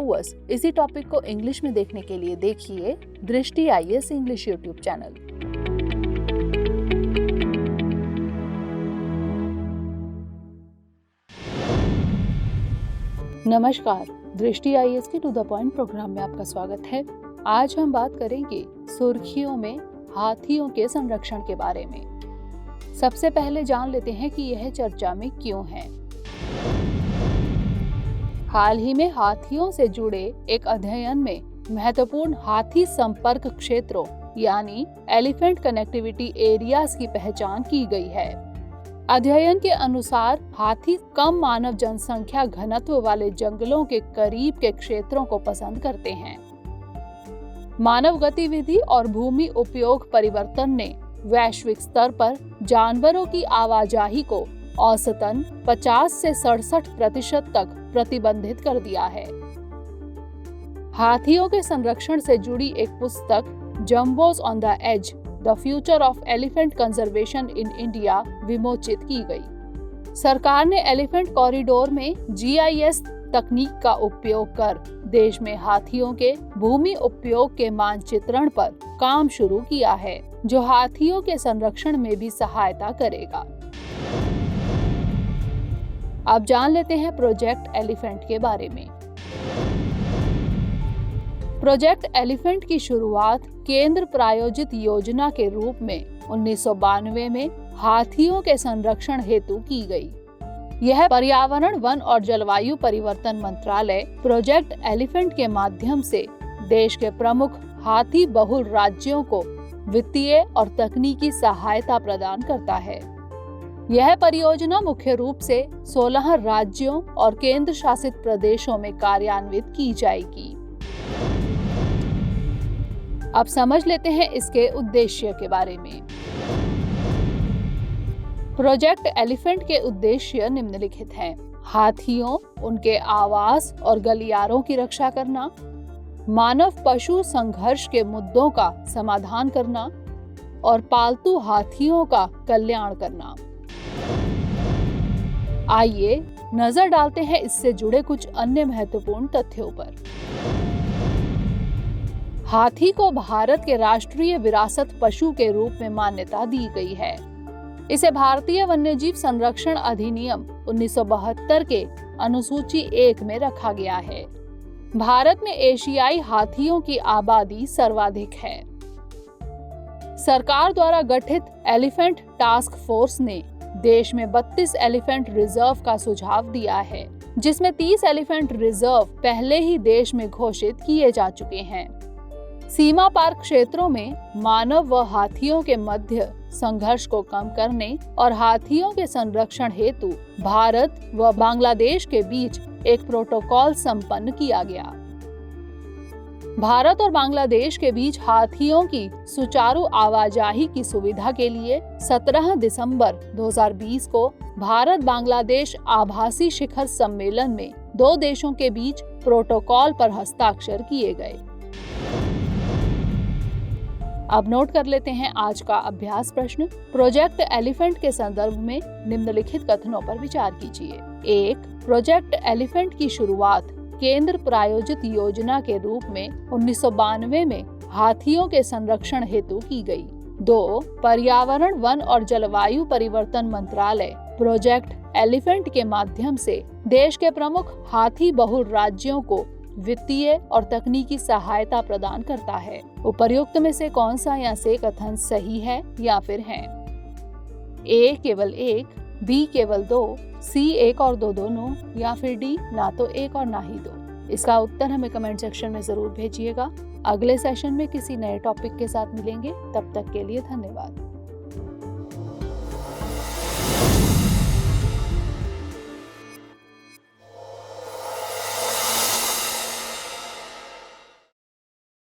Viewers, इसी topic को English में देखने के लिए देखिए दृष्टि IAS इंग्लिश यूट्यूब चैनल। नमस्कार, दृष्टि IAS के टू द पॉइंट प्रोग्राम में आपका स्वागत है। आज हम बात करेंगे सुर्खियों में हाथियों के संरक्षण के बारे में। सबसे पहले जान लेते हैं कि यह चर्चा में क्यों है। हाल ही में हाथियों से जुड़े एक अध्ययन में महत्वपूर्ण हाथी संपर्क क्षेत्रों यानी एलिफेंट कनेक्टिविटी एरियाज की पहचान की गई है। अध्ययन के अनुसार हाथी कम मानव जनसंख्या घनत्व वाले जंगलों के करीब के क्षेत्रों को पसंद करते हैं। मानव गतिविधि और भूमि उपयोग परिवर्तन ने वैश्विक स्तर पर जानवरों की आवाजाही को औसतन 50 से 67% तक प्रतिबंधित कर दिया है। हाथियों के संरक्षण से जुड़ी एक पुस्तक jumbos on the edge the future of elephant conservation in India विमोचित की गई। सरकार ने एलिफेंट कॉरिडोर में GIS तकनीक का उपयोग कर देश में हाथियों के भूमि उपयोग के मानचित्रण पर काम शुरू किया है, जो हाथियों के संरक्षण में भी सहायता करेगा। अब जान लेते हैं प्रोजेक्ट एलिफेंट के बारे में। प्रोजेक्ट एलिफेंट की शुरुआत केंद्र प्रायोजित योजना के रूप में 1992 में हाथियों के संरक्षण हेतु की गई। यह पर्यावरण, वन और जलवायु परिवर्तन मंत्रालय प्रोजेक्ट एलिफेंट के माध्यम से देश के प्रमुख हाथी बहुल राज्यों को वित्तीय और तकनीकी सहायता प्रदान करता है। यह परियोजना मुख्य रूप से 16 राज्यों और केंद्र शासित प्रदेशों में कार्यान्वित की जाएगी। अब समझ लेते हैं इसके उद्देश्य के बारे में। प्रोजेक्ट एलिफेंट के उद्देश्य निम्नलिखित हैं: हाथियों, उनके आवास और गलियारों की रक्षा करना, मानव पशु संघर्ष के मुद्दों का समाधान करना और पालतू हाथियों का कल्याण करना। आइए नजर डालते हैं इससे जुड़े कुछ अन्य महत्वपूर्ण तथ्यों पर। हाथी को भारत के राष्ट्रीय विरासत पशु के रूप में मान्यता दी गई है। इसे भारतीय वन्यजीव संरक्षण अधिनियम 1972 के अनुसूची 1 में रखा गया है। भारत में एशियाई हाथियों की आबादी सर्वाधिक है। सरकार द्वारा गठित एलिफेंट टास्क फोर्स ने देश में 32 एलिफेंट रिजर्व का सुझाव दिया है, जिसमें 30 एलिफेंट रिजर्व पहले ही देश में घोषित किए जा चुके हैं। सीमा पार क्षेत्रों में मानव व हाथियों के मध्य संघर्ष को कम करने और हाथियों के संरक्षण हेतु भारत व बांग्लादेश के बीच एक प्रोटोकॉल संपन्न किया गया। भारत और बांग्लादेश के बीच हाथियों की सुचारू आवाजाही की सुविधा के लिए 17 दिसंबर 2020 को भारत बांग्लादेश आभासी शिखर सम्मेलन में 2 देशों के बीच प्रोटोकॉल पर हस्ताक्षर किए गए। अब नोट कर लेते हैं आज का अभ्यास प्रश्न। प्रोजेक्ट एलिफेंट के संदर्भ में निम्नलिखित कथनों पर विचार कीजिए। 1. प्रोजेक्ट एलिफेंट की शुरुआत केंद्र प्रायोजित योजना के रूप में 1992 में हाथियों के संरक्षण हेतु की गई। 2. पर्यावरण, वन और जलवायु परिवर्तन मंत्रालय प्रोजेक्ट एलिफेंट के माध्यम से देश के प्रमुख हाथी बहुल राज्यों को वित्तीय और तकनीकी सहायता प्रदान करता है। उपर्युक्त में से कौन सा या से कथन सही है या फिर है? A केवल 1, B केवल 2, C 1 और 2 दोनों, या फिर D ना तो 1 और ना ही 2। इसका उत्तर हमें कमेंट सेक्शन में जरूर भेजिएगा। अगले सेशन में किसी नए टॉपिक के साथ मिलेंगे। तब तक के लिए धन्यवाद।